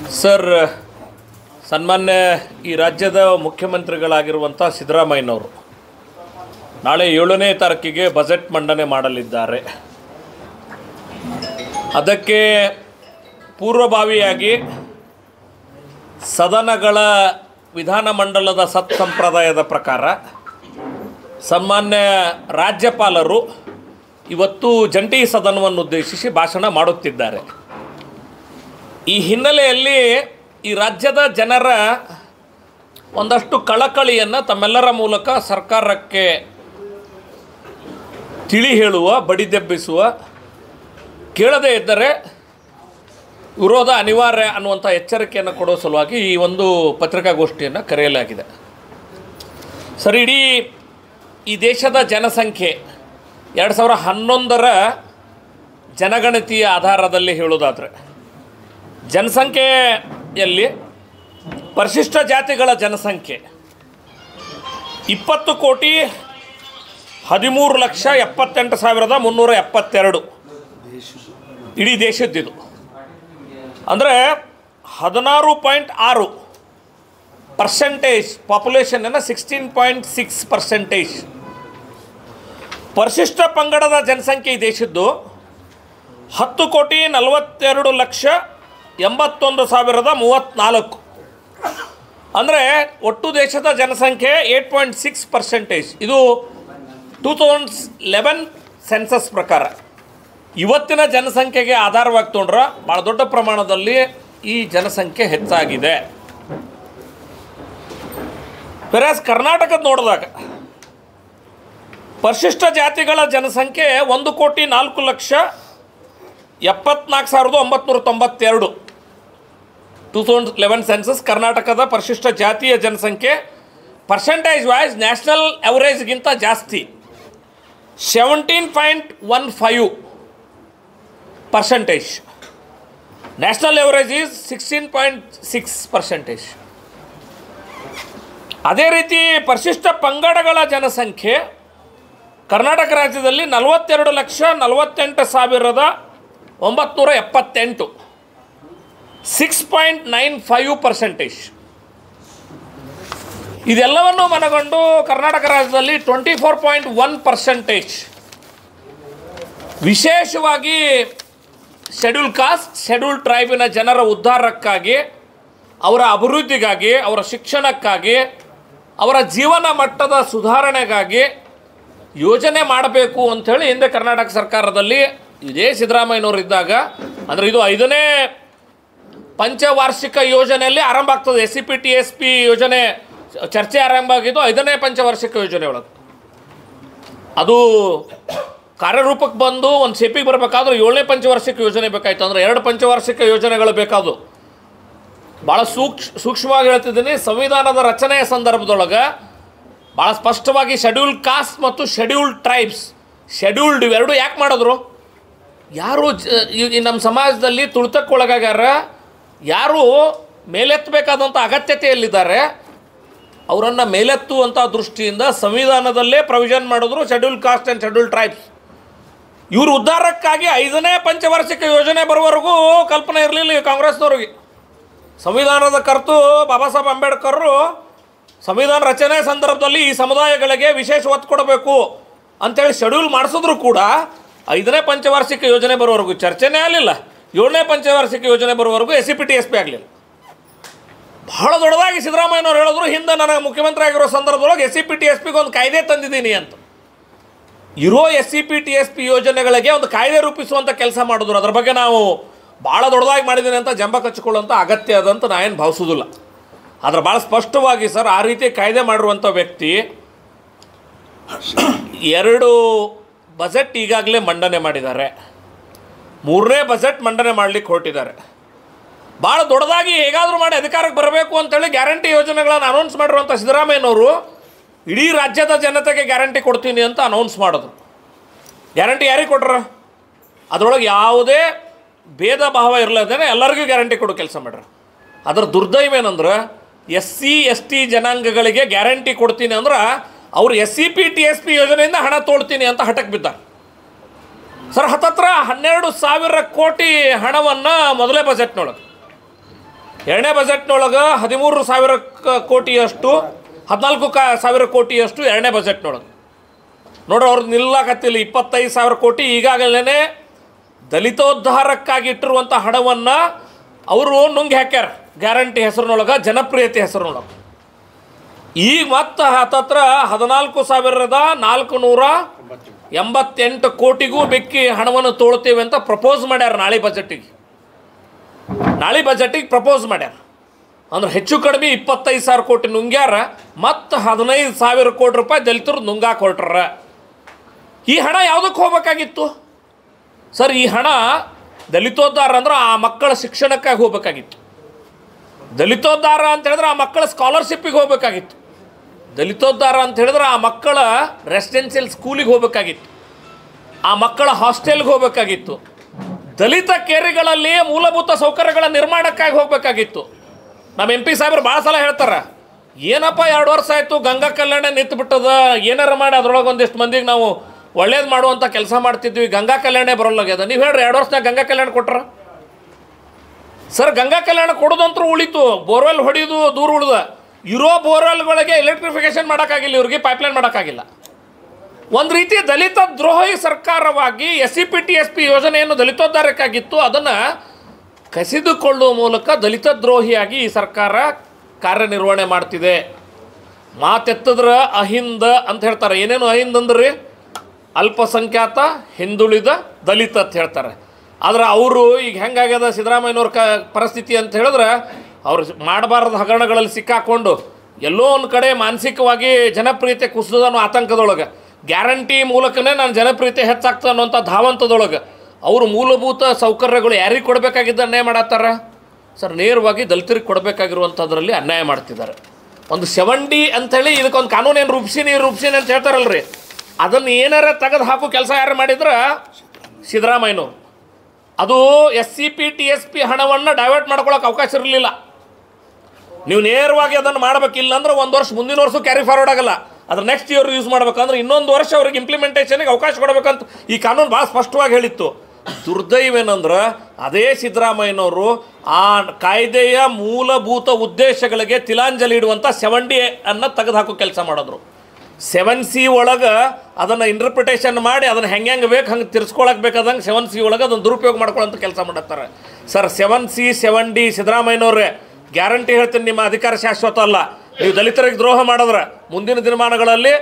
Sir, ಸನ್ಮಾನ್ಯ ಈ ರಾಜ್ಯದ ಮುಖ್ಯಮಂತ್ರಿಗಳಾಗಿರುವಂಥ ಸಿದ್ದರಾಮಯ್ಯನವರು ನಾಳೆ 7ನೇ ತಾರೀಕಿಗೆ ಬಜೆಟ್ ಮಂಡನೆ ಮಾಡಲಿದ್ದಾರೆ. ಅದಕ್ಕೆ ಪೂರ್ವಭಾವಿಯಾಗಿ ಸದನಗಳ ವಿಧಾನಮಂಡಲದ ಸತ್ಸಂಪ್ರದಾಯದ ಪ್ರಕಾರ ಸನ್ಮಾನ್ಯ ರಾಜ್ಯಪಾಲರು ಇವತ್ತು ಜಂಟಿ ಸದನವನ್ನು ಉದ್ದೇಶಿಸಿ ಭಾಷಣ ಮಾಡುತ್ತಿದ್ದಾರೆ. ಈ ಹಿನ್ನೆಲೆಯಲ್ಲಿ ಈ ರಾಜ್ಯದ ಜನರ ಒಂದಷ್ಟು ಕಳಕಳಿಯನ್ನು ತಮ್ಮೆಲ್ಲರ ಮೂಲಕ ಸರ್ಕಾರಕ್ಕೆ ತಿಳಿ ಹೇಳುವ, ಬಡಿದೆಬ್ಬಿಸುವ, ಕೇಳದೇ ಇದ್ದರೆ ವಿರೋಧ ಅನಿವಾರ್ಯ ಅನ್ನುವಂಥ ಎಚ್ಚರಿಕೆಯನ್ನು ಕೊಡುವ ಸಲುವಾಗಿ ಈ ಒಂದು ಪತ್ರಿಕಾಗೋಷ್ಠಿಯನ್ನು ಕರೆಯಲಾಗಿದೆ. ಸರ್, ಇಡೀ ಈ ದೇಶದ ಜನಸಂಖ್ಯೆ 2011ರ ಜನಗಣತಿಯ ಆಧಾರದಲ್ಲಿ ಹೇಳೋದಾದರೆ ಜನಸಂಖ್ಯೆಯಲ್ಲಿ ಪರಿಶಿಷ್ಟ ಜಾತಿಗಳ ಜನಸಂಖ್ಯೆ 20,13,78,372 ಇಡೀ ದೇಶದ್ದಿದು. ಅಂದರೆ 16.6% ಪಾಪ್ಯುಲೇಷನ್ನ 16.6%. ಪರಿಶಿಷ್ಟ ಪಂಗಡದ ಜನಸಂಖ್ಯೆ ಈ ದೇಶದ್ದು 10,42,81,034. ಅಂದರೆ ಒಟ್ಟು ದೇಶದ ಜನಸಂಖ್ಯೆ 8.6%. ಇದು 2011 ಸೆನ್ಸಸ್ ಪ್ರಕಾರ. ಇವತ್ತಿನ ಜನಸಂಖ್ಯೆಗೆ ಆಧಾರವಾಗಿ ತೊಗೊಂಡ್ರೆ ಭಾಳ ದೊಡ್ಡ ಪ್ರಮಾಣದಲ್ಲಿ ಈ ಜನಸಂಖ್ಯೆ ಹೆಚ್ಚಾಗಿದೆ. ವೆರಾಸ್ ಕರ್ನಾಟಕದ ನೋಡಿದಾಗ ಪರಿಶಿಷ್ಟ ಜಾತಿಗಳ ಜನಸಂಖ್ಯೆ 1,04,74,992. 2011 ಸೆನ್ಸಸ್ ಕರ್ನಾಟಕದ ಪರಿಶಿಷ್ಟ ಜಾತಿಯ ಜನಸಂಖ್ಯೆ ಪರ್ಸೆಂಟೇಜ್ ವೈಸ್ ನ್ಯಾಷನಲ್ ಅವರೇಜ್ಗಿಂತ ಜಾಸ್ತಿ 17.15%. National average is 16.6%. ಅದೇ ರೀತಿ ಪರಿಶಿಷ್ಟ ಪಂಗಡಗಳ ಜನಸಂಖ್ಯೆ ಕರ್ನಾಟಕ ರಾಜ್ಯದಲ್ಲಿ 42,48,978, 6.95%. ಇದೆಲ್ಲವನ್ನು ಮನಗೊಂಡು ಕರ್ನಾಟಕ ರಾಜ್ಯದಲ್ಲಿ 24.1%. ವಿಶೇಷವಾಗಿ ಶೆಡ್ಯೂಲ್ ಕಾಸ್ಟ್, ಶೆಡ್ಯೂಲ್ ಟ್ರೈಬಿನ ಜನರ ಉದ್ಧಾರಕ್ಕಾಗಿ, ಅವರ ಅಭಿವೃದ್ಧಿಗಾಗಿ, ಅವರ ಶಿಕ್ಷಣಕ್ಕಾಗಿ, ಅವರ ಜೀವನ ಮಟ್ಟದ ಸುಧಾರಣೆಗಾಗಿ ಯೋಜನೆ ಮಾಡಬೇಕು ಅಂಥೇಳಿ ಹಿಂದೆ ಕರ್ನಾಟಕ ಸರ್ಕಾರದಲ್ಲಿ ಇದೇ ಸಿದ್ದರಾಮಯ್ಯನವರು ಇದ್ದಾಗ, ಅಂದರೆ ಇದು 5ನೇ ಪಂಚವಾರ್ಷಿಕ ಯೋಜನೆಯಲ್ಲಿ ಆರಂಭ ಆಗ್ತದೆ. SCPTSP ಯೋಜನೆ ಚರ್ಚೆ ಆರಂಭ ಆಗಿದ್ದು 5ನೇ ಪಂಚವಾರ್ಷಿಕ ಯೋಜನೆ ಒಳಗೆ. ಅದು ಕಾರ್ಯರೂಪಕ್ಕೆ ಬಂದು ಒಂದು ಶೇಪಿಗೆ ಬರಬೇಕಾದ್ರೂ 7ನೇ ಪಂಚವಾರ್ಷಿಕ ಯೋಜನೆ ಬೇಕಾಯಿತು. ಅಂದರೆ 2 ಪಂಚವಾರ್ಷಿಕ ಯೋಜನೆಗಳು ಬೇಕಾದವು. ಭಾಳ ಸೂಕ್ಷ್ಮವಾಗಿ ಹೇಳ್ತಿದ್ದೀನಿ. ಸಂವಿಧಾನದ ರಚನೆಯ ಸಂದರ್ಭದೊಳಗೆ ಭಾಳ ಸ್ಪಷ್ಟವಾಗಿ ಶೆಡ್ಯೂಲ್ ಕಾಸ್ಟ್ ಮತ್ತು ಶೆಡ್ಯೂಲ್ಡ್ ಟ್ರೈಬ್ಸ್, ಶೆಡ್ಯೂಲ್ಡ್ ಇವೆರಡು ಯಾಕೆ ಮಾಡಿದ್ರು? ಯಾರು ನಮ್ಮ ಸಮಾಜದಲ್ಲಿ ತುಳಿತಕ್ಕೊಳಗಾಗ್ಯಾರ, ಯಾರು ಮೇಲೆತ್ತಬೇಕಾದಂಥ ಅಗತ್ಯತೆಯಲ್ಲಿದ್ದಾರೆ, ಅವರನ್ನು ಮೇಲೆತ್ತುವಂಥ ದೃಷ್ಟಿಯಿಂದ ಸಂವಿಧಾನದಲ್ಲೇ ಪ್ರೊವಿಷನ್ ಮಾಡಿದ್ರು schedule caste and schedule tribes. ಇವರು ಉದ್ಧಾರಕ್ಕಾಗಿ 5ನೇ ಪಂಚವಾರ್ಷಿಕ ಯೋಜನೆ ಬರುವವರೆಗೂ ಕಲ್ಪನೆ ಇರಲಿಲ್ಲ ಈ ಕಾಂಗ್ರೆಸ್ನವ್ರಿಗೆ. ಸಂವಿಧಾನದ ಕರ್ತೃ ಬಾಬಾ ಸಾಹೇಬ್ ಅಂಬೇಡ್ಕರ್ರು ಸಂವಿಧಾನ ರಚನೆ ಸಂದರ್ಭದಲ್ಲಿ ಈ ಸಮುದಾಯಗಳಿಗೆ ವಿಶೇಷ ಒತ್ತು ಕೊಡಬೇಕು ಅಂಥೇಳಿ ಶೆಡ್ಯೂಲ್ ಮಾಡಿಸಿದ್ರು ಕೂಡ 5ನೇ ಪಂಚವಾರ್ಷಿಕ ಯೋಜನೆ ಬರುವವರೆಗೂ ಚರ್ಚೆನೇ ಆಗಲಿಲ್ಲ. 7ನೇ ಪಂಚವಾರ್ಷಿಕ ಯೋಜನೆ ಬರುವವರೆಗೂ SCPTSP ಆಗಲಿಲ್ಲ. ಭಾಳ ದೊಡ್ಡದಾಗಿ ಸಿದ್ದರಾಮಯ್ಯನವ್ರು ಹೇಳಿದ್ರು, ಹಿಂದೆ ನನಗೆ ಮುಖ್ಯಮಂತ್ರಿ ಆಗಿರೋ ಸಂದರ್ಭದೊಳಗೆ SCPTSPಗೆ ಒಂದು ಕಾಯ್ದೆ ತಂದಿದ್ದೀನಿ ಅಂತ. ಇರೋ SCPTSP ಯೋಜನೆಗಳಿಗೆ ಒಂದು ಕಾಯ್ದೆ ರೂಪಿಸುವಂಥ ಕೆಲಸ ಮಾಡಿದ್ರು. ಅದ್ರ ಬಗ್ಗೆ ನಾವು ಭಾಳ ದೊಡ್ಡದಾಗಿ ಮಾಡಿದ್ದೀನಿ ಅಂತ ಜಂಬ ಕಚ್ಕೊಳ್ಳುವಂಥ ಅಗತ್ಯ ಅದಂತ ನಾ ಏನು ಭಾವಿಸೋದಿಲ್ಲ. ಆದರೆ ಭಾಳ ಸ್ಪಷ್ಟವಾಗಿ ಸರ್, ಆ ರೀತಿ ಕಾಯ್ದೆ ಮಾಡಿರುವಂಥ ವ್ಯಕ್ತಿ 2 ಬಜೆಟ್ ಈಗಾಗಲೇ ಮಂಡನೆ ಮಾಡಿದ್ದಾರೆ, 3ನೇ ಬಜೆಟ್ ಮಂಡನೆ ಮಾಡಲಿಕ್ಕೆ ಹೊರಟಿದ್ದಾರೆ. ಭಾಳ ದೊಡ್ಡದಾಗಿ ಹೇಗಾದರೂ ಮಾಡಿ ಅಧಿಕಾರಕ್ಕೆ ಬರಬೇಕು ಅಂತೇಳಿ ಗ್ಯಾರಂಟಿ ಯೋಜನೆಗಳನ್ನು ಅನೌನ್ಸ್ ಮಾಡಿರುವಂಥ ಸಿದ್ದರಾಮಯ್ಯನವರು ಇಡೀ ರಾಜ್ಯದ ಜನತೆಗೆ ಗ್ಯಾರಂಟಿ ಕೊಡ್ತೀನಿ ಅಂತ ಅನೌನ್ಸ್ ಮಾಡಿದ್ರು. ಗ್ಯಾರಂಟಿ ಯಾರಿಗೆ ಕೊಟ್ರ? ಅದರೊಳಗೆ ಯಾವುದೇ ಭೇದ ಭಾವ ಇರಲಾರ್ದೇ ಎಲ್ಲರಿಗೂ ಗ್ಯಾರಂಟಿ ಕೊಡೋ ಕೆಲಸ ಮಾಡ್ರ. ಅದರ ದುರ್ದೈವ ಏನಂದ್ರೆ SC ST ಜನಾಂಗಗಳಿಗೆ ಗ್ಯಾರಂಟಿ ಕೊಡ್ತೀನಿ ಅಂದ್ರೆ ಅವರು SCPTSP ಯೋಜನೆಯಿಂದ ಹಣ ತೋಳ್ತೀನಿ ಅಂತ ಹಠಕ್ಕೆ ಬಿದ್ದಾರೆ. ಸರ್, ಹತ್ತತ್ರ 12,000 ಕೋಟಿ ಹಣವನ್ನು ಮೊದಲೇ ಬಜೆಟ್ನೊಳಗೆ ಎರಡನೇ ಬಜೆಟ್ನೊಳಗೆ 13,000 ಕೋಟಿಯಷ್ಟು 14,000 ಕೋಟಿಯಷ್ಟು ಎರಡನೇ ಬಜೆಟ್ನೊಳಗೆ ನೋಡ್ರಿ. ಅವ್ರದ್ದು ನಿಲ್ಲಕತ್ತಿಲ್ಲ 25,000 ಕೋಟಿ ಈಗಾಗಲೇ ದಲಿತೋದ್ಧಾರಕ್ಕಾಗಿ ಇಟ್ಟಿರುವಂಥ ಹಣವನ್ನು ಅವರು ನುಂಗಿ ಹಾಕ್ಯಾರ ಗ್ಯಾರಂಟಿ ಹೆಸರಿನೊಳಗೆ, ಜನಪ್ರಿಯತೆ ಹೆಸರಿನೊಳಗೆ. ಈಗ ಮತ್ತೆ ಹತ್ತತ್ರ 14,488 ಕೋಟಿಗೂ ಬೆಕ್ಕಿ ಹಣವನ್ನು ತೋಳ್ತೇವೆ ಅಂತ ಪ್ರಪೋಸ್ ಮಾಡ್ಯಾರ. ನಾಳೆ ಬಜೆಟಿಗೆ ಪ್ರಪೋಸ್ ಮಾಡ್ಯಾರ. ಅಂದ್ರೆ ಹೆಚ್ಚು ಕಡಿಮೆ 25,000 ಕೋಟಿ ನುಂಗ್ಯಾರ. ಮತ್ತು 15,000 ಕೋಟಿ ರೂಪಾಯಿ ದಲಿತರು ನುಂಗಾಕ ಹೊರಟ್ರ. ಈ ಹಣ ಯಾವುದಕ್ಕೆ ಹೋಗ್ಬೇಕಾಗಿತ್ತು ಸರ್? ಈ ಹಣ ದಲಿತೋದ್ಧಾರ ಅಂದ್ರೆ ಆ ಮಕ್ಕಳ ಶಿಕ್ಷಣಕ್ಕಾಗಿ ಹೋಗ್ಬೇಕಾಗಿತ್ತು. ದಲಿತೋದ್ಧಾರ ಅಂತ ಹೇಳಿದ್ರೆ ಆ ಮಕ್ಕಳ ಸ್ಕಾಲರ್ಶಿಪ್ಪಿಗೆ ಹೋಗ್ಬೇಕಾಗಿತ್ತು. ದಲಿತೋದ್ಧಾರ ಅಂತ ಹೇಳಿದ್ರೆ ಆ ಮಕ್ಕಳ ರೆಸಿಡೆನ್ಷಿಯಲ್ ಸ್ಕೂಲಿಗೆ ಹೋಗ್ಬೇಕಾಗಿತ್ತು. ಆ ಮಕ್ಕಳ ಹಾಸ್ಟೆಲ್ಗೆ ಹೋಗ್ಬೇಕಾಗಿತ್ತು. ದಲಿತ ಕೇರಿಗಳಲ್ಲಿ ಮೂಲಭೂತ ಸೌಕರ್ಯಗಳ ನಿರ್ಮಾಣಕ್ಕಾಗಿ ಹೋಗ್ಬೇಕಾಗಿತ್ತು. ನಮ್ಮ MP ಸಾಹೇಬರು ಭಾಳ ಸಲ ಹೇಳ್ತಾರೆ, ಏನಪ್ಪ 2 ವರ್ಷ ಆಯಿತು ಗಂಗಾ ಕಲ್ಯಾಣ ನಿಂತುಬಿಟ್ಟದ, ಏನಾರ ಮಾಡಿ ಅದ್ರೊಳಗೆ ಒಂದಿಷ್ಟು ಮಂದಿಗೆ ನಾವು ಒಳ್ಳೇದು ಮಾಡುವಂಥ ಕೆಲಸ ಮಾಡ್ತಿದ್ವಿ, ಗಂಗಾ ಕಲ್ಯಾಣ ಬರೋಲ್ಲಾಗ್ಯದ. ನೀವು ಹೇಳ್ರಿ 2 ವರ್ಷದಾಗ ಗಂಗಾ ಕಲ್ಯಾಣ ಕೊಟ್ರ ಸರ್? ಗಂಗಾ ಕಲ್ಯಾಣ ಕೊಡೋದಂತೂ ಉಳಿತು, ಬೋರ್ವೆಲ್ ಹೊಡಿಯೋದು ದೂರ ಉಳಿದ. ಇರೋ ಬೋರ್ವೆಲ್ಗಳಿಗೆ ಎಲೆಕ್ಟ್ರಿಫಿಕೇಷನ್ ಮಾಡೋಕ್ಕಾಗಿಲ್ಲ, ಇವ್ರಿಗೆ ಪೈಪ್ಲೈನ್ ಮಾಡೋಕ್ಕಾಗಿಲ್ಲ. ಒಂದು ರೀತಿ ದಲಿತ ದ್ರೋಹಿ ಸರ್ಕಾರವಾಗಿ SCPTSP ಯೋಜನೆಯನ್ನು ದಲಿತೋದ್ಧಾರಕ್ಕಾಗಿತ್ತು ಅದನ್ನು ಕಸಿದುಕೊಳ್ಳುವ ಮೂಲಕ ದಲಿತ ದ್ರೋಹಿಯಾಗಿ ಈ ಸರ್ಕಾರ ಕಾರ್ಯನಿರ್ವಹಣೆ ಮಾಡ್ತಿದೆ. ಮಾತೆತ್ತಿದ್ರೆ ಅಹಿಂದ ಅಂತ ಹೇಳ್ತಾರೆ. ಏನೇನು ಅಹಿಂದ ಅಂದ್ರಿ? ಅಲ್ಪಸಂಖ್ಯಾತ, ಹಿಂದುಳಿದ, ದಲಿತ ಅಂತ ಹೇಳ್ತಾರೆ. ಆದರೆ ಅವರು ಈಗ ಹೆಂಗಾಗ್ಯದ ಸಿದ್ದರಾಮಯ್ಯನವ್ರ ಪರಿಸ್ಥಿತಿ ಅಂತ ಹೇಳಿದ್ರೆ, ಅವ್ರು ಮಾಡಬಾರ್ದ ಹಗರಣಗಳಲ್ಲಿ ಸಿಕ್ಕಾಕೊಂಡು ಎಲ್ಲೋ ಒಂದು ಕಡೆ ಮಾನಸಿಕವಾಗಿ ಜನಪ್ರಿಯತೆ ಕುಸಿದ ಅನ್ನೋ ಆತಂಕದೊಳಗೆ, ಗ್ಯಾರಂಟಿ ಮೂಲಕನೇ ನಾನು ಜನಪ್ರಿಯತೆ ಹೆಚ್ಚಾಗ್ತದೆ ಅನ್ನೋಂಥ ಧಾವಂತದೊಳಗೆ ಅವರು ಮೂಲಭೂತ ಸೌಕರ್ಯಗಳು ಯಾರಿಗೆ ಕೊಡಬೇಕಾಗಿದ್ದ ಅನ್ಯಾಯ ಮಾಡತ್ತಾರ ಸರ್? ನೇರವಾಗಿ ದಲಿತರಿಗೆ ಕೊಡಬೇಕಾಗಿರುವಂಥದ್ರಲ್ಲಿ ಅನ್ಯಾಯ ಮಾಡ್ತಿದ್ದಾರೆ. ಒಂದು 7D ಅಂಥೇಳಿ ಇದಕ್ಕೊಂದು ಕಾನೂನೇನು ರೂಪಿಸೀನಿ ಅಂತ ಹೇಳ್ತಾರಲ್ರಿ, ಅದನ್ನು ಏನಾರ ತೆಗೆದು ಹಾಕೋ ಕೆಲಸ ಯಾರು ಮಾಡಿದ್ರೆ ಸಿದ್ದರಾಮಯ್ಯನವರು. ಅದು SCPTSP ಹಣವನ್ನು ಡೈವರ್ಟ್ ಮಾಡ್ಕೊಳ್ಳೋಕೆ ಅವಕಾಶ ಇರಲಿಲ್ಲ. ನೀವು ನೇರವಾಗಿ ಅದನ್ನು ಮಾಡಬೇಕಿಲ್ಲ ಅಂದ್ರೆ 1 ವರ್ಷ ಮುಂದಿನ ವರ್ಷ ಕ್ಯಾರಿ ಫಾರ್ವರ್ಡ್ ಆಗಲ್ಲ. ಅದ್ರ ನೆಕ್ಸ್ಟ್ ಇಯರ್ ಯೂಸ್ ಮಾಡ್ಬೇಕಂದ್ರೆ ಇನ್ನೊಂದು ವರ್ಷ ಅವ್ರಿಗೆ ಇಂಪ್ಲಿಮೆಂಟೇಷನ್ಗೆ ಅವಕಾಶ ಕೊಡಬೇಕಂತ ಈ ಕಾನೂನು ಭಾಳ ಸ್ಪಷ್ಟವಾಗಿ ಹೇಳಿತ್ತು. ದುರ್ದೈವೇನಂದ್ರೆ ಅದೇ ಸಿದ್ದರಾಮಯ್ಯನವರು ಆ ಕಾಯ್ದೆಯ ಮೂಲಭೂತ ಉದ್ದೇಶಗಳಿಗೆ ತಿಲಾಂಜಲಿ ಇಡುವಂಥ 7D ಅನ್ನು ತೆಗೆದು ಹಾಕೋ ಕೆಲಸ ಮಾಡಿದ್ರು. 7C ಒಳಗೆ ಅದನ್ನು ಇಂಟರ್ಪ್ರಿಟೇಷನ್ ಮಾಡಿ ಅದನ್ನು ಹೆಂಗೆ ಬೇಕು ಹಂಗೆ ತಿರ್ಸ್ಕೊಳಕ್ಕೆ ಬೇಕಾದಂಗೆ 7C ಒಳಗೆ ಅದನ್ನು ದುರುಪಯೋಗ ಮಾಡ್ಕೊಳ್ಳೋಂಥ ಕೆಲಸ ಮಾಡತ್ತಾರೆ ಸರ್. 7C 7D ಸಿದ್ದರಾಮಯ್ಯನವ್ರೆ ಗ್ಯಾರಂಟಿ ಹೇಳ್ತೀನಿ, ನಿಮ್ಮ ಅಧಿಕಾರ ಶಾಶ್ವತ ಅಲ್ಲ. ನೀವು ದಲಿತರಿಗೆ ದ್ರೋಹ ಮಾಡಿದ್ರೆ ಮುಂದಿನ ದಿನಮಾನಗಳಲ್ಲಿ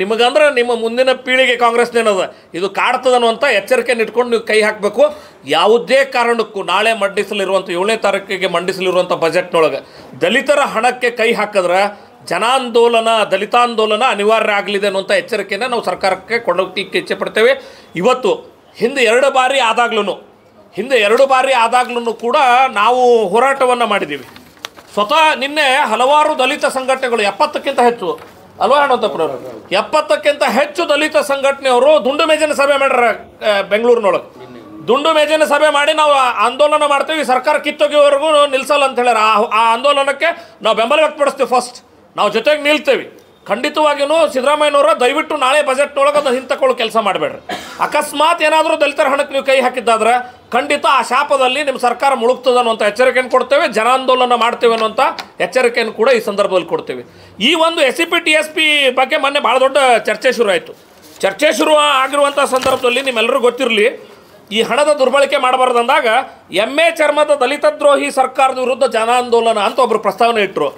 ನಿಮಗಂದ್ರೆ ನಿಮ್ಮ ಮುಂದಿನ ಪೀಳಿಗೆ ಕಾಂಗ್ರೆಸ್ನೇನದ ಇದು ಕಾಡ್ತದೆ ಅನ್ನುವಂಥ ಎಚ್ಚರಿಕೆಯನ್ನು ಇಟ್ಕೊಂಡು ನೀವು ಕೈ ಹಾಕಬೇಕು. ಯಾವುದೇ ಕಾರಣಕ್ಕೂ ನಾಳೆ ಮಂಡಿಸಲಿರುವಂಥ 7ನೇ ತಾರೀಕಿಗೆ ಮಂಡಿಸಲಿರುವಂಥ ಬಜೆಟ್ನೊಳಗೆ ದಲಿತರ ಹಣಕ್ಕೆ ಕೈ ಹಾಕಿದ್ರೆ ಜನಾಂದೋಲನ, ದಲಿತಾಂದೋಲನ ಅನಿವಾರ್ಯ ಆಗಲಿದೆ ಅನ್ನುವಂಥ ಎಚ್ಚರಿಕೆಯನ್ನು ನಾವು ಸರ್ಕಾರಕ್ಕೆ ಕೊಡೋಕ್ಕೆ ಇಚ್ಛೆ ಪಡ್ತೇವೆ. ಇವತ್ತು ಹಿಂದೆ 2 ಬಾರಿ ಆದಾಗ್ಲೂ ಕೂಡ ನಾವು ಹೋರಾಟವನ್ನು ಮಾಡಿದ್ದೀವಿ. ಸ್ವತಃ ನಿನ್ನೆ ಹಲವಾರು ದಲಿತ ಸಂಘಟನೆಗಳು 70ಕ್ಕಿಂತ ಹೆಚ್ಚು ಅಲ್ವಾ ಹಣೋತಪ್ಪನವರು 70ಕ್ಕಿಂತ ಹೆಚ್ಚು ದಲಿತ ಸಂಘಟನೆಯವರು ದುಂಡು ಮೇಜಿನ ಸಭೆ ಮಾಡ್ಯಾರ ಬೆಂಗಳೂರಿನೊಳಗೆ. ದುಂಡು ಮೇಜಿನ ಸಭೆ ಮಾಡಿ ನಾವು ಆಂದೋಲನ ಮಾಡ್ತೀವಿ, ಸರ್ಕಾರ ಕಿತ್ತೋಗಿವರೆಗೂ ನಿಲ್ಲಿಸಲ್ಲ ಅಂತ ಹೇಳ್ಯಾರ. ಆ ಆಂದೋಲನಕ್ಕೆ ನಾವು ಬೆಂಬಲ ವ್ಯಕ್ತಪಡಿಸ್ತೀವಿ. ಫಸ್ಟ್ ನಾವು ಜೊತೆಗೆ ನಿಲ್ತೇವೆ. ಖಂಡಿತವಾಗಿಯೂ ಸಿದ್ದರಾಮಯ್ಯನವರ ದಯವಿಟ್ಟು ನಾಳೆ ಬಜೆಟ್ನೊಳಗೆ ಅದನ್ನು ಹಿಂತಕೊಳ್ಳೋ ಕೆಲಸ ಮಾಡಬೇಡ್ರಿ. ಅಕಸ್ಮಾತ್ ಏನಾದರೂ ದಲಿತರ ಹಣಕ್ಕೆ ನೀವು ಕೈ ಹಾಕಿದ್ದಾದ್ರೆ ಖಂಡಿತ ಆ ಶಾಪದಲ್ಲಿ ನಿಮ್ಮ ಸರ್ಕಾರ ಮುಳುಗ್ತದೆ ಅನ್ನುವಂಥ ಎಚ್ಚರಿಕೆಯನ್ನು ಕೊಡ್ತೇವೆ. ಜನಾಂದೋಲನ ಮಾಡ್ತೇವೆ ಅನ್ನುವಂಥ ಎಚ್ಚರಿಕೆಯನ್ನು ಕೂಡ ಈ ಸಂದರ್ಭದಲ್ಲಿ ಕೊಡ್ತೇವೆ. ಈ ಒಂದು SCPTSP ಬಗ್ಗೆ ಮೊನ್ನೆ ಭಾಳ ದೊಡ್ಡ ಚರ್ಚೆ ಶುರು ಆಯಿತು. ಚರ್ಚೆ ಶುರು ಆಗಿರುವಂಥ ಸಂದರ್ಭದಲ್ಲಿ ನಿಮ್ಮೆಲ್ಲರೂ ಗೊತ್ತಿರಲಿ, ಈ ಹಣದ ದುರ್ಬಳಕೆ ಮಾಡಬಾರ್ದು ಅಂದಾಗ MA ಚರ್ಮದ ದಲಿತ ದ್ರೋಹಿ ಸರ್ಕಾರದ ವಿರುದ್ಧ ಜನಾಂದೋಲನ ಅಂತ ಒಬ್ಬರು ಪ್ರಸ್ತಾವನೆ ಇಟ್ಟರು.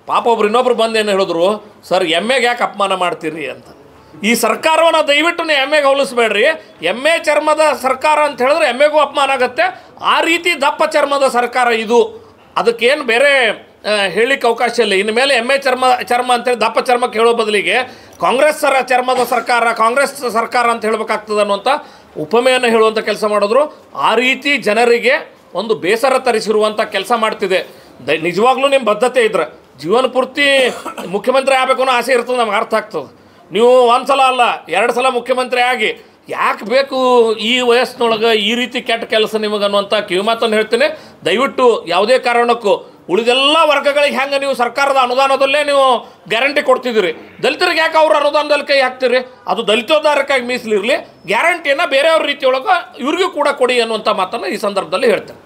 ಪಾಪ ಇನ್ನೊಬ್ರು ಬಂದು ಏನು ಹೇಳಿದ್ರು, ಸರ್ MAಗೆ ಯಾಕೆ ಅಪಮಾನ ಮಾಡ್ತೀರಿ ಅಂತ. ಈ ಸರ್ಕಾರವನ್ನು ದಯವಿಟ್ಟು ನೀವು MAಗೆ ಹೋಲಿಸ್ಬೇಡ್ರಿ. MA ಚರ್ಮದ ಸರ್ಕಾರ ಅಂತ ಹೇಳಿದ್ರೆ MAಗೂ ಅಪಮಾನ ಆಗುತ್ತೆ. ಆ ರೀತಿ ದಪ್ಪ ಚರ್ಮದ ಸರ್ಕಾರ ಇದು, ಅದಕ್ಕೇನು ಬೇರೆ ಹೇಳಿಕ್ಕೆ ಅವಕಾಶ ಇಲ್ಲ. ಇನ್ನು ಮೇಲೆ MA ಚರ್ಮ ಅಂತೇಳಿ ದಪ್ಪ ಚರ್ಮಕ್ಕೆ ಹೇಳೋ ಬದಲಿಗೆ ಕಾಂಗ್ರೆಸ್ ಚರ್ಮದ ಸರ್ಕಾರ, ಕಾಂಗ್ರೆಸ್ ಸರ್ಕಾರ ಅಂತ ಹೇಳಬೇಕಾಗ್ತದೆ ಅನ್ನುವಂಥ ಉಪಮೆಯನ್ನು ಹೇಳುವಂಥ ಕೆಲಸ ಮಾಡಿದ್ರು. ಆ ರೀತಿ ಜನರಿಗೆ ಒಂದು ಬೇಸರ ತರಿಸಿರುವಂಥ ಕೆಲಸ ಮಾಡ್ತಿದೆ. ನಿಜವಾಗ್ಲೂ ನಿಮ್ಮ ಬದ್ಧತೆ ಇದ್ರೆ ಜೀವನ ಪೂರ್ತಿ ಮುಖ್ಯಮಂತ್ರಿ ಆಗಬೇಕು ಅನ್ನೋ ಆಸೆ ಇರ್ತದೆ, ನಮ್ಗೆ ಅರ್ಥ ಆಗ್ತದೆ. ನೀವು 1 ಸಲ ಅಲ್ಲ 2 ಸಲ ಮುಖ್ಯಮಂತ್ರಿ ಆಗಿ ಯಾಕೆ ಬೇಕು ಈ ವಯಸ್ಸಿನೊಳಗೆ ಈ ರೀತಿ ಕೆಟ್ಟ ಕೆಲಸ ನಿಮಗೆ ಅನ್ನುವಂಥ ಕಿವಿಮಾತನ್ನು ಹೇಳ್ತೇನೆ. ದಯವಿಟ್ಟು ಯಾವುದೇ ಕಾರಣಕ್ಕೂ ಉಳಿದೆಲ್ಲ ವರ್ಗಗಳಿಗೆ ಹೆಂಗೆ ನೀವು ಸರ್ಕಾರದ ಅನುದಾನದಲ್ಲೇ ನೀವು ಗ್ಯಾರಂಟಿ ಕೊಡ್ತಿದ್ದೀರಿ, ದಲಿತರಿಗೆ ಯಾಕೆ ಅವ್ರ ಅನುದಾನದಲ್ಲಿ ಕೈ ಹಾಕ್ತೀರಿ? ಅದು ದಲಿತೋದ್ಧಾರಕ್ಕಾಗಿ ಮೀಸಲಿರಲಿ. ಗ್ಯಾರಂಟಿಯನ್ನು ಬೇರೆಯವ್ರ ರೀತಿಯೊಳಗೆ ಇವ್ರಿಗೂ ಕೂಡ ಕೊಡಿ ಅನ್ನುವಂಥ ಮಾತನ್ನು ಈ ಸಂದರ್ಭದಲ್ಲಿ ಹೇಳ್ತೇನೆ.